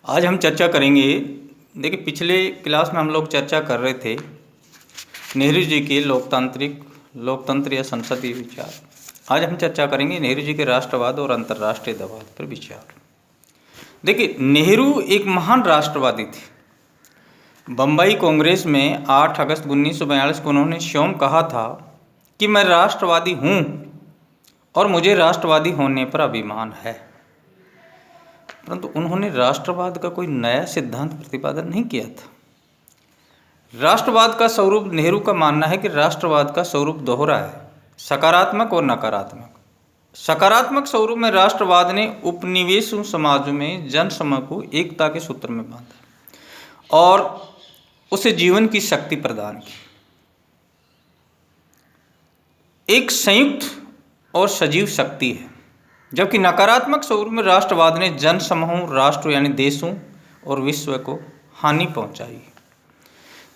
आज हम चर्चा करेंगे। देखिए, पिछले क्लास में हम लोग चर्चा कर रहे थे नेहरू जी के लोकतंत्र या संसदीय विचार। आज हम चर्चा करेंगे नेहरू जी के राष्ट्रवाद और अंतर्राष्ट्रीय दबाव पर विचार। देखिए, नेहरू एक महान राष्ट्रवादी थे। बम्बई कांग्रेस में 8 अगस्त 1942 को उन्होंने स्वयं कहा था कि मैं राष्ट्रवादी हूँ और मुझे राष्ट्रवादी होने पर अभिमान है। परंतु उन्होंने राष्ट्रवाद का कोई नया सिद्धांत प्रतिपादन नहीं किया था। राष्ट्रवाद का स्वरूप, नेहरू का मानना है कि राष्ट्रवाद का स्वरूप दोहरा है, सकारात्मक और नकारात्मक। सकारात्मक स्वरूप में राष्ट्रवाद ने उपनिवेश समाज में जन समूह को एकता के सूत्र में बांधा और उसे जीवन की शक्ति प्रदान की। एक संयुक्त और सजीव शक्ति है। जबकि नकारात्मक स्वरूप में राष्ट्रवाद ने जन समूहों, राष्ट्र यानी देशों और विश्व को हानि पहुंचाई।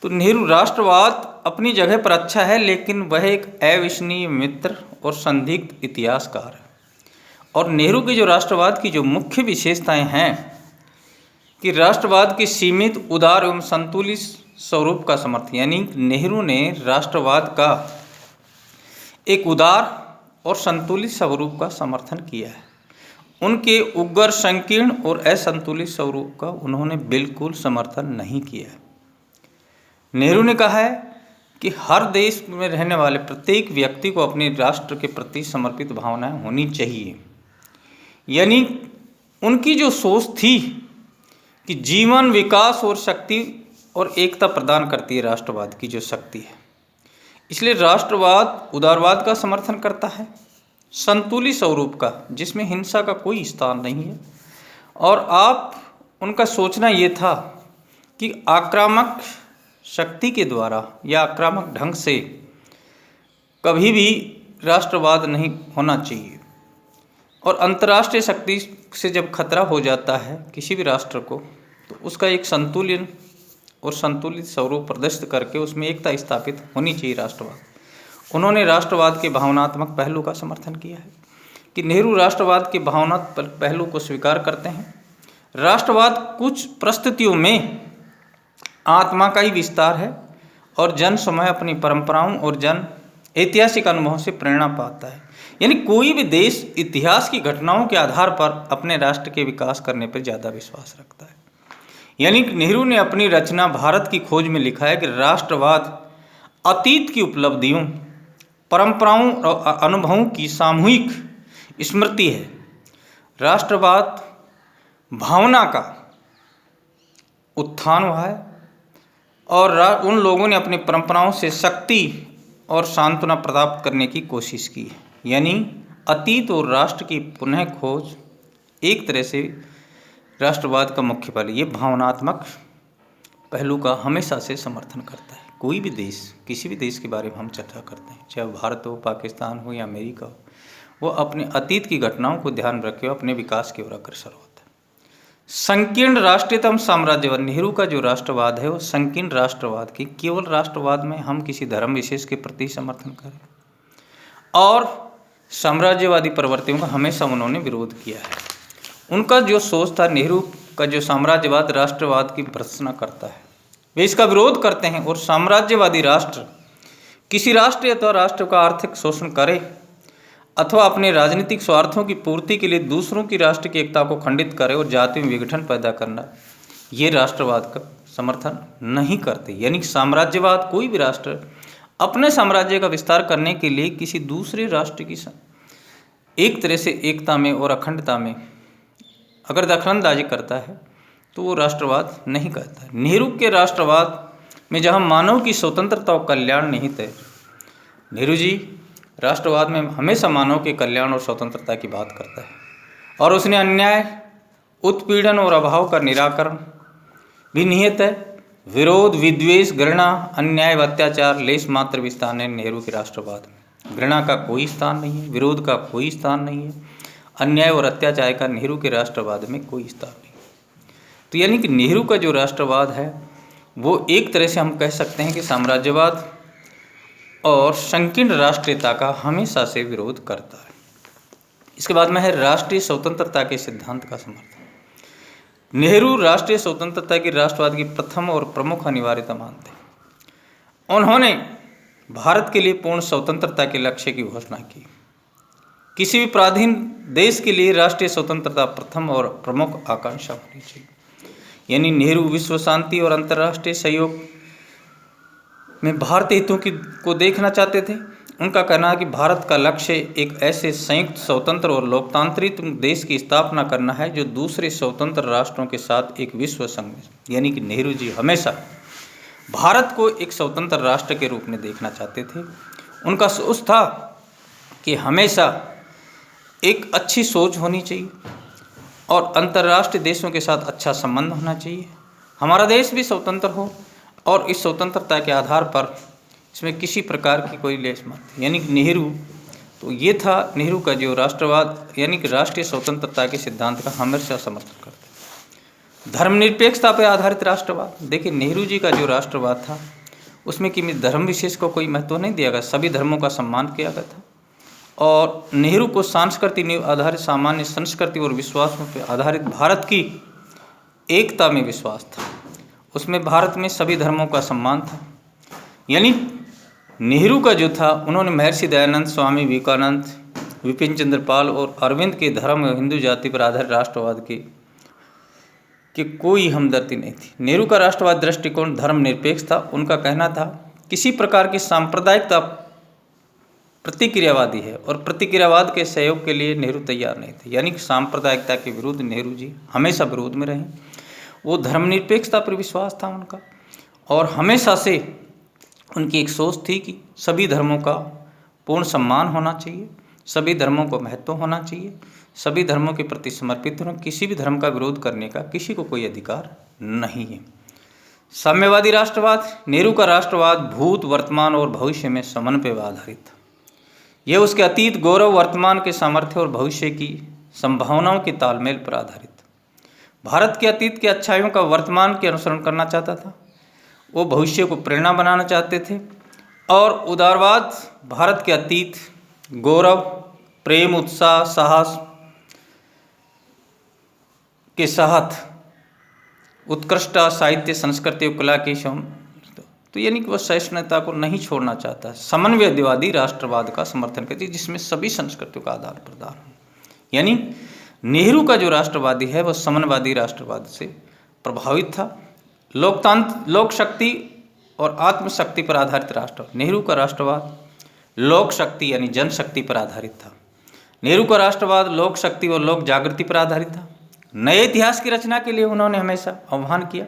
तो नेहरू राष्ट्रवाद अपनी जगह पर अच्छा है, लेकिन वह एक अविश्वसनीय मित्र और संदिग्ध इतिहासकार है। और नेहरू के जो राष्ट्रवाद की जो मुख्य विशेषताएं हैं कि राष्ट्रवाद के सीमित, उदार एवं संतुलित स्वरूप का समर्थन, यानी नेहरू ने राष्ट्रवाद का एक उदार और संतुलित स्वरूप का समर्थन किया है। उनके उग्र, संकीर्ण और असंतुलित स्वरूप का उन्होंने बिल्कुल समर्थन नहीं किया है। नेहरू ने कहा है कि हर देश में रहने वाले प्रत्येक व्यक्ति को अपने राष्ट्र के प्रति समर्पित भावनाएं होनी चाहिए। यानी उनकी जो सोच थी कि जीवन, विकास और शक्ति और एकता प्रदान करती है राष्ट्रवाद की जो शक्ति है। इसलिए राष्ट्रवाद उदारवाद का समर्थन करता है, संतुलित स्वरूप का, जिसमें हिंसा का कोई स्थान नहीं है। और उनका सोचना ये था कि आक्रामक शक्ति के द्वारा या आक्रामक ढंग से कभी भी राष्ट्रवाद नहीं होना चाहिए। और अंतर्राष्ट्रीय शक्ति से जब खतरा हो जाता है किसी भी राष्ट्र को, तो उसका एक संतुलन और संतुलित स्वरूप प्रदर्शित करके उसमें एकता स्थापित होनी चाहिए राष्ट्रवाद। उन्होंने राष्ट्रवाद के भावनात्मक पहलू का समर्थन किया है कि नेहरू राष्ट्रवाद के भावनात्मक पहलू को स्वीकार करते हैं। राष्ट्रवाद कुछ परिस्थितियों में आत्मा का ही विस्तार है और जन समय अपनी परंपराओं और जन ऐतिहासिक अनुभवों से प्रेरणा पाता है। यानी कोई भी देश इतिहास की घटनाओं के आधार पर अपने राष्ट्र के विकास करने पर ज़्यादा विश्वास रखता है। यानी नेहरू ने अपनी रचना भारत की खोज में लिखा है कि राष्ट्रवाद अतीत की उपलब्धियों, परंपराओं और अनुभवों की सामूहिक स्मृति है। राष्ट्रवाद भावना का उत्थान हुआ है और उन लोगों ने अपनी परंपराओं से शक्ति और सांत्वना प्राप्त करने की कोशिश की है। यानी अतीत और राष्ट्र की पुनः खोज एक तरह से राष्ट्रवाद का मुख्य पहलू, ये भावनात्मक पहलू का हमेशा से समर्थन करता है। कोई भी देश, किसी भी देश के बारे में हम चर्चा करते हैं, चाहे भारत हो, पाकिस्तान हो या अमेरिका हो, वो अपने अतीत की घटनाओं को ध्यान रखे अपने विकास की ओर अग्रसर होता है। संकीर्ण राष्ट्रीयतम साम्राज्यवाद, नेहरू का जो राष्ट्रवाद है वो संकीर्ण राष्ट्रवाद की, केवल राष्ट्रवाद में हम किसी धर्म विशेष के प्रति समर्थन करें, और साम्राज्यवादी प्रवृत्तियों का हमेशा उन्होंने विरोध किया है। उनका जो सोच था, नेहरू का जो साम्राज्यवाद राष्ट्रवाद की भर्त्सना करता है, वे इसका विरोध करते हैं। और साम्राज्यवादी राष्ट्र किसी राष्ट्र अथवा राष्ट्र का आर्थिक शोषण करे अथवा अपने राजनीतिक स्वार्थों की पूर्ति के लिए दूसरों की राष्ट्र की एकता को खंडित करे और जाति में विघटन पैदा करना, ये राष्ट्रवाद का समर्थन नहीं करते। यानी साम्राज्यवाद, कोई भी राष्ट्र अपने साम्राज्य का विस्तार करने के लिए किसी दूसरे राष्ट्र की एक तरह से एकता में और अखंडता में अगर दखलंदाजी करता है तो वो राष्ट्रवाद नहीं कहता है। नेहरू के राष्ट्रवाद में जहाँ मानव की स्वतंत्रता और कल्याण निहित है, नेहरू जी राष्ट्रवाद में हमेशा मानव के कल्याण और स्वतंत्रता की बात करता है। और उसने अन्याय, उत्पीड़न और अभाव का निराकरण भी निहित है। विरोध, विद्वेष, घृणा, अन्याय व अत्याचार लेश मात्र भी स्थान है नेहरू के राष्ट्रवाद में। घृणा का कोई स्थान नहीं है, विरोध का कोई स्थान नहीं है, अन्याय और अत्याचार का नेहरू के राष्ट्रवाद में कोई स्थान नहीं। तो यानी कि नेहरू का जो राष्ट्रवाद है वो एक तरह से हम कह सकते हैं कि साम्राज्यवाद और संकीर्ण राष्ट्रीयता का हमेशा से विरोध करता है। इसके बाद में है राष्ट्रीय स्वतंत्रता के सिद्धांत का समर्थन। नेहरू राष्ट्रीय स्वतंत्रता की राष्ट्रवाद की प्रथम और प्रमुख अनिवार्यता मानते हैं। उन्होंने भारत के लिए पूर्ण स्वतंत्रता के लक्ष्य की घोषणा की। किसी भी पराधीन देश के लिए राष्ट्रीय स्वतंत्रता प्रथम और प्रमुख आकांक्षा होनी चाहिए। यानी नेहरू विश्व शांति और अंतर्राष्ट्रीय सहयोग में भारतीय हितों को देखना चाहते थे। उनका कहना है कि भारत का लक्ष्य एक ऐसे संयुक्त स्वतंत्र और लोकतांत्रिक देश की स्थापना करना है जो दूसरे स्वतंत्र राष्ट्रों के साथ एक विश्व संघ में, यानी कि नेहरू जी हमेशा भारत को एक स्वतंत्र राष्ट्र के रूप में देखना चाहते थे। उनका सोच था कि हमेशा एक अच्छी सोच होनी चाहिए और अंतर्राष्ट्रीय देशों के साथ अच्छा संबंध होना चाहिए। हमारा देश भी स्वतंत्र हो और इस स्वतंत्रता के आधार पर इसमें किसी प्रकार की कोई लेस मत, यानी कि नेहरू, तो ये था नेहरू का जो राष्ट्रवाद यानी कि राष्ट्रीय स्वतंत्रता के सिद्धांत का हमेशा समर्थन करते। धर्मनिरपेक्षता पर आधारित राष्ट्रवाद, देखिए नेहरू जी का जो राष्ट्रवाद था उसमें कि धर्म विशेष को कोई महत्व नहीं दिया गया, सभी धर्मों का सम्मान किया गया था। और नेहरू को सांस्कृतिक आधारित सामान्य संस्कृति और विश्वासों पर आधारित भारत की एकता में विश्वास था। उसमें भारत में सभी धर्मों का सम्मान था। यानी नेहरू का जो था, उन्होंने महर्षि दयानंद, स्वामी विवेकानंद, विपिन चंद्र पाल और अरविंद के धर्म और हिंदू जाति पर आधारित राष्ट्रवाद की कोई हमदर्दी नहीं थी। नेहरू का राष्ट्रवाद दृष्टिकोण धर्मनिरपेक्ष था। उनका कहना था किसी प्रकार की सांप्रदायिकता प्रतिक्रियावादी है और प्रतिक्रियावाद के सहयोग के लिए नेहरू तैयार नहीं थे। यानी कि सांप्रदायिकता के विरुद्ध नेहरू जी हमेशा विरोध में रहे। वो धर्मनिरपेक्षता पर विश्वास था उनका, और हमेशा से उनकी एक सोच थी कि सभी धर्मों का पूर्ण सम्मान होना चाहिए, सभी धर्मों को महत्व होना चाहिए, सभी धर्मों के प्रति समर्पित होना, किसी भी धर्म का विरोध करने का किसी को कोई अधिकार नहीं है। साम्यवादी राष्ट्रवाद, नेहरू का राष्ट्रवाद भूत, वर्तमान और भविष्य में समन्वय पर आधारित था। यह उसके अतीत गौरव, वर्तमान के सामर्थ्य और भविष्य की संभावनाओं के तालमेल पर आधारित था। भारत के अतीत के अच्छाइयों का वर्तमान के अनुसरण करना चाहता था, वो भविष्य को प्रेरणा बनाना चाहते थे। और उदारवाद भारत के अतीत गौरव, प्रेम, उत्साह, साहस के साथ उत्कृष्टता, साहित्य, संस्कृति और कला की तो यानी कि वह सहिष्णुता को नहीं छोड़ना चाहता। समन्वयवादी राष्ट्रवाद का समर्थन करती जिसमें सभी संस्कृतियों का आदान प्रदान हो। यानी नेहरू का जो राष्ट्रवादी है वह समन्वयवादी राष्ट्रवाद से प्रभावित था। लोकतंत्र, लोक शक्ति और आत्मशक्ति पर आधारित राष्ट्र, नेहरू का राष्ट्रवाद लोक शक्ति यानी जनशक्ति पर आधारित था। नेहरू का राष्ट्रवाद लोक शक्ति और लोक जागृति पर आधारित था। नए इतिहास की रचना के लिए उन्होंने हमेशा आह्वान किया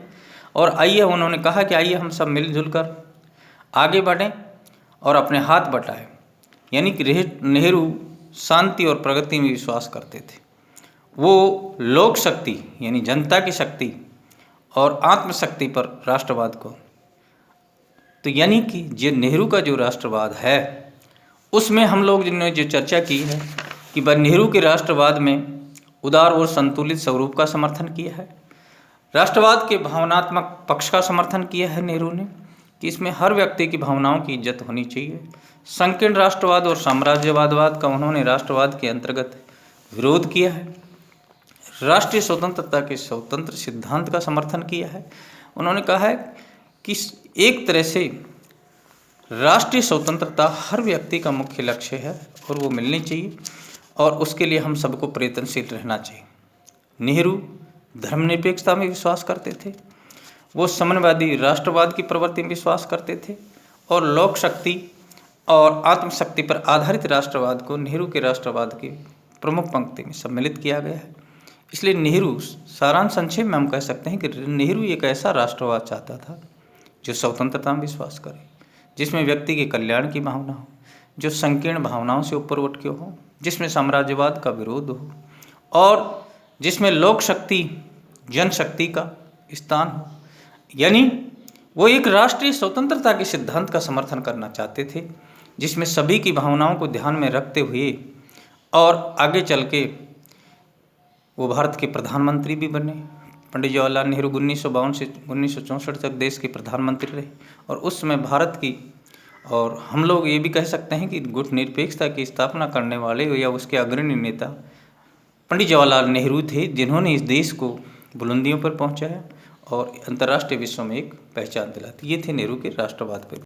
और उन्होंने कहा कि आइए हम सब मिलजुल कर आगे बढ़ें और अपने हाथ बटाएं। यानी कि नेहरू शांति और प्रगति में विश्वास करते थे। वो लोक शक्ति यानी जनता की शक्ति और आत्मशक्ति पर राष्ट्रवाद को, तो यानी कि जो नेहरू का जो राष्ट्रवाद है उसमें हम लोग जिन्होंने जो चर्चा की है कि वह नेहरू के राष्ट्रवाद में उदार और संतुलित स्वरूप का समर्थन किया है। राष्ट्रवाद के भावनात्मक पक्ष का समर्थन किया है नेहरू ने कि इसमें हर व्यक्ति की भावनाओं की इज्जत होनी चाहिए। संकीर्ण राष्ट्रवाद और साम्राज्यवाद का उन्होंने राष्ट्रवाद के अंतर्गत विरोध किया है। राष्ट्रीय स्वतंत्रता के स्वतंत्र सिद्धांत का समर्थन किया है। उन्होंने कहा है कि एक तरह से राष्ट्रीय स्वतंत्रता हर व्यक्ति का मुख्य लक्ष्य है और वो मिलनी चाहिए और उसके लिए हम सबको प्रयत्नशील रहना चाहिए। नेहरू धर्मनिरपेक्षता में विश्वास करते थे, वो समन्वयवादी राष्ट्रवाद की प्रवृत्ति में विश्वास करते थे और लोक शक्ति और आत्मशक्ति पर आधारित राष्ट्रवाद को नेहरू के राष्ट्रवाद की प्रमुख पंक्ति में सम्मिलित किया गया है। इसलिए नेहरू, सारांश संक्षेप में हम कह सकते हैं कि नेहरू एक ऐसा राष्ट्रवाद चाहता था जो स्वतंत्रता में विश्वास करे, जिसमें व्यक्ति के कल्याण की भावना हो, जो संकीर्ण भावनाओं से ऊपर उठ के हो, जिसमें साम्राज्यवाद का विरोध हो और जिसमें लोक शक्ति जनशक्ति का स्थान हो। यानी वो एक राष्ट्रीय स्वतंत्रता के सिद्धांत का समर्थन करना चाहते थे जिसमें सभी की भावनाओं को ध्यान में रखते हुए और आगे चल के वो भारत के प्रधानमंत्री भी बने। पंडित जवाहरलाल नेहरू 1952 से 1964 तक देश के प्रधानमंत्री रहे और उस समय भारत की, और हम लोग ये भी कह सकते हैं कि गुट निरपेक्षता की स्थापना करने वाले या उसके अग्रणी नेता पंडित जवाहरलाल नेहरू थे, जिन्होंने इस देश को बुलंदियों पर पहुंचाया और अंतर्राष्ट्रीय विश्व में एक पहचान दिलाती। ये थे नेहरू के राष्ट्रवाद पर।